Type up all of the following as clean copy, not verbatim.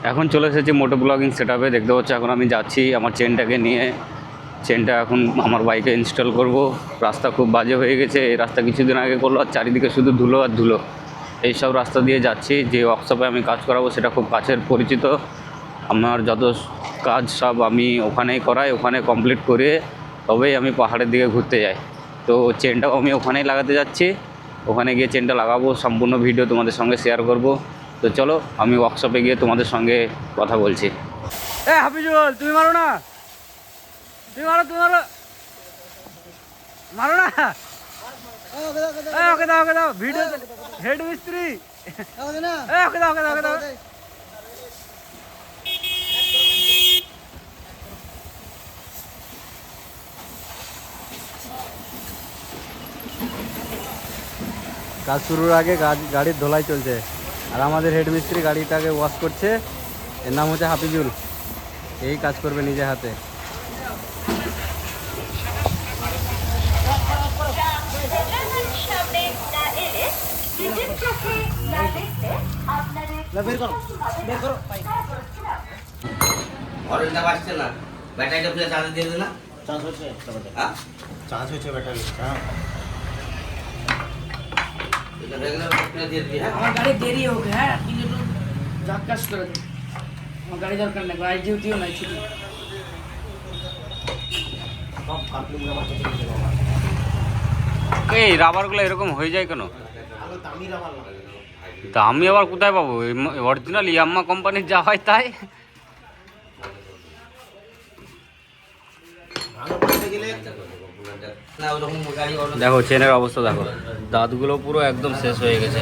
এখন চলে এসেছি মোটো ব্লগিং সেটআপে। দেখতে পাচ্ছ এখন আমি যাচ্ছি আমার চেনটাকে নিয়ে। চেনটা এখন আমার বাইকে ইনস্টল করব। রাস্তা খুব বাজে হয়ে গেছে, এই রাস্তা কিছুদিন আগে করলো আর চারিদিকে শুধু ধুলো আর ধুলো। এইসব রাস্তা দিয়ে যাচ্ছি। যে ওয়ার্কশপে আমি কাজ করাবো সেটা খুব কাছের পরিচিত। আমার যত কাজ সব আমি ওখানেই করাই, ওখানে কমপ্লিট করে তবেই আমি পাহাড়ের দিকে ঘুরতে যাই। তো চেনটাও আমি ওখানেই লাগাতে যাচ্ছি। ওখানে গিয়ে চেনটা লাগাবো, সম্পূর্ণ ভিডিও তোমাদের সঙ্গে শেয়ার করব। তো চলো আমি ওয়ার্কশপে গিয়ে তোমাদের সঙ্গে কথা বলছি। হাফিজুল, তুমি মারো না, তুমি মারো, তুমি মারো, মারো না। ওকে দাও, ওকে দাও, ভিডিও হেড মিস্ত্রি। ওকে দাও, ওকে দাও, ওকে দাও। কাজ শুরুর আগে গাড়ির ধোলাই চলছে আর আমাদের হেড মিস্ত্রি গাড়িটাকে ওয়াশ করছে। এর নাম হচ্ছে হাফিজুল। এই কাজ করবে নিজে হাতে। ব্যাটারিটা খুলে চার্জ দিয়ে দে না। চার্জ হচ্ছে, চার্জ হচ্ছে ব্যাটারি। আমার গাড়ি দেরি হোক, হ্যাঁ কিন্তু একটু ঝাক্কাস করে দিন। আমার গাড়ি দরকার নেই, গাড়ি ডিউটিও নাই, ছুটি। এই রাবারগুলো এরকম হয়ে যায় কেন? দামি আবার কোথায় পাবো? অরিজিনাল ইয়াম্মা কোম্পানির যা হয় তাই। দেখো চেনের অবস্থা দেখো, দাঁতগুলো পুরো একদম শেষ হয়ে গেছে।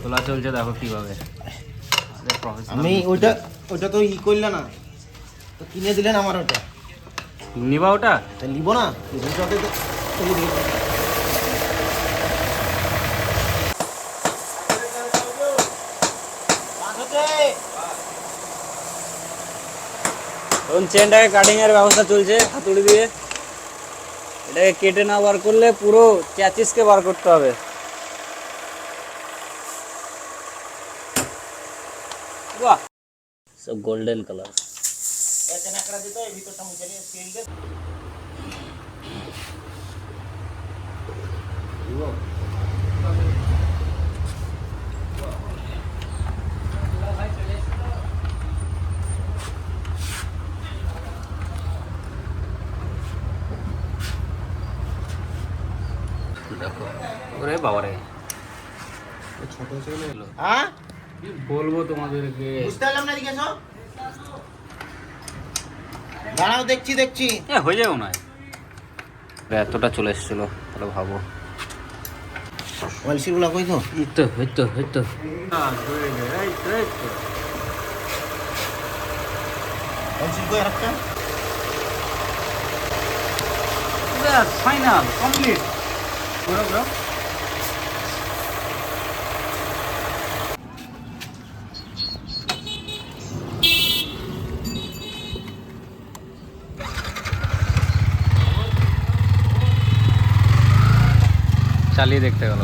তোলা চলছে দেখো কিভাবে। আমি ওইটা তো করলে না, তো কিনে দিলেন আমার ওটা। নিবা ওটা? নিব না, এখন চেনটাকে কাটিং এর ব্যবস্থা চলছে হাতুড়ি দিয়ে। এটাকে কেটে না বার করলে পুরো চ্যাচিসকে বার করতে হবে। বাহ, সব গোল্ডেন কালার। দেখো ওরে বাবারে, হ্যাঁ কি বলবো তোমাদেরকে। বুঝতে পারলাম না, এদিকে এসো। দাঁড়াও, দেখছি। হয়ে যাবে না, এতটা চলে এসেছিল তাহলে ভাবো। ওয়ালসিগুলো কই তো? হইতো ওয়ালসিল কই একটা? Final complete. চালিয়ে দেখতে গেল।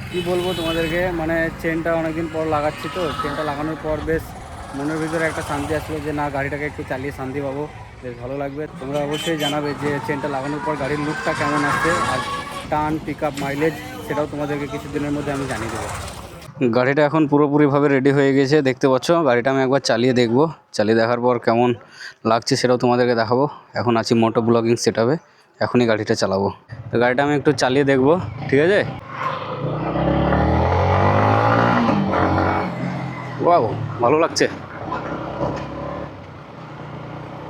কি বলবো তোমাদেরকে, মানে চেনটা অনেকদিন পর লাগাচ্ছি, তো চেনটা লাগানোর পর বেশ মনের ভিতরে একটা শান্তি আসলো যে না, গাড়িটাকে একটু চালিয়ে শান্তি পাবো, বেশ ভালো লাগবে। তোমরা অবশ্যই জানাবে যে চেনটা লাগানোর পর গাড়ির লুকটা কেমন আসছে, আর টার্ন, পিক আপ, মাইলেজ সেটাও তোমাদেরকে কিছুদিনের মধ্যে আমি জানিয়ে দেবো। গাড়িটা এখন পুরোপুরিভাবে রেডি হয়ে গেছে, দেখতে পাচ্ছ। গাড়িটা আমি একবার চালিয়ে দেখবো, চালিয়ে দেখার পর কেমন লাগছে সেটাও তোমাদেরকে দেখাবো। এখন আছি মোটো ব্লগিং সেটআপে, এখনই গাড়িটা চালাবো। তো গাড়িটা আমি একটু চালিয়ে দেখবো, ঠিক আছে? ওয়াও, ভালো লাগছে।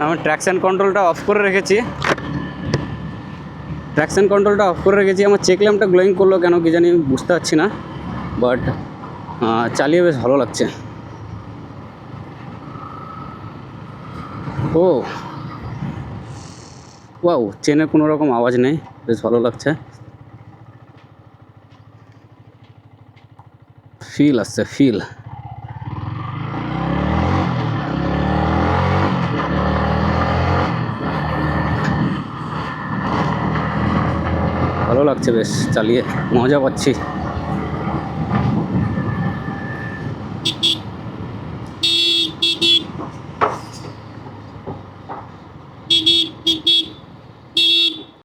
আমি ট্র্যাকশন কন্ট্রোলটা অফ করে রেখেছি। আমার চেক ল্যাম্পটা গ্লোয়িং করলো কেন কি জানি, বুঝতে পারছি না, বাট চালিয়ে বেশ ভালো লাগছে। ও ওয়াও, চেনের কোনো রকম আওয়াজ নেই, বেশ ভালো লাগছে। ফিল আসছে, ফিল। ভালো লাগছে বেশ চালিয়ে, মজা পাচ্ছি।